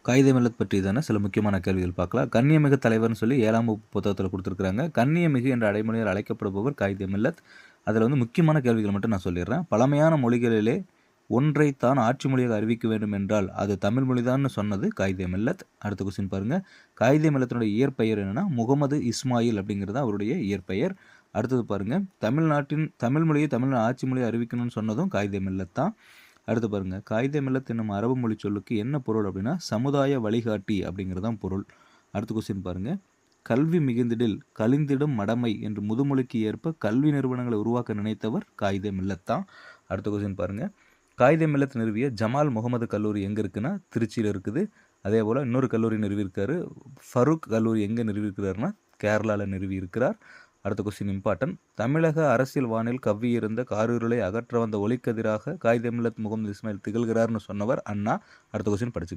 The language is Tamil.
காயிதே மில்லத் பற்றியதான சில முக்கியமான கேள்விகள் பார்க்கலாம். கண்ணியமிகு தலைவர்னு சொல்லி 7ஆம் வகுப்பு புத்தகத்தில் கொடுத்துருக்காங்க. கண்ணியமிகு என்ற அடைமொழியால் அழைக்கப்படுபவர் காயிதே மில்லத். அதில் வந்து முக்கியமான கேள்விகள் மட்டும் நான் சொல்லிடுறேன். பழமையான மொழிகளிலே ஒன்றை தான் ஆட்சி மொழியாக அறிவிக்க வேண்டும் என்றால் அது தமிழ் மொழிதான்னு சொன்னது காயிதே மில்லத். அடுத்த கொஸ்டின் பாருங்க. காயிதே மில்லத்தினுடைய இயற்பெயர் என்னன்னா முகமது இஸ்மாயில் அப்படிங்கிறது அவருடைய இயற்பெயர். அடுத்தது பாருங்க. தமிழ் மொழியை தமிழ் ஆட்சி மொழியை அறிவிக்கணும்னு சொன்னதும் காயிதே மில்லத் தான். அடுத்து பாருங்க. காயிதே மில்லத் என்னும் அரபு மொழி சொல்லுக்கு என்ன பொருள் அப்படின்னா சமுதாய வழிகாட்டி அப்படிங்கிறது தான் பொருள். அடுத்த கொஸ்டின் பாருங்க. கல்வி மிகுந்திடில் கழிந்திடும் மடமை என்று முதுமொழிக்கு ஏற்ப கல்வி நிறுவனங்களை உருவாக்க நினைத்தவர் காயிதே மில்லத் தான். அடுத்த கொஸ்டின் பாருங்க. காயிதே மில்லத் நிறுவிய ஜமால் முகமது கல்லூரி எங்கே இருக்குன்னா திருச்சியில் இருக்குது. அதே போல் இன்னொரு கல்லூரி நிறுவியிருக்காரு. ஃபரூக் கல்லூரி எங்கே நிறுவியிருக்கிறாருன்னா கேரளாவில் நிறுவி இருக்கிறார். அடுத்த கொஸ்டின் இம்பார்ட்டன்ட். தமிழக அரசியல் வானில் கவ்வியிருந்த காரிருளை அகற்ற வந்த ஒளிக்கதிராக காயிதே மில்லத் முகமது இஸ்மாயில் திகழ்கிறார்னு சொன்னவர் அண்ணா. அடுத்த கொஸ்டின் படிச்சு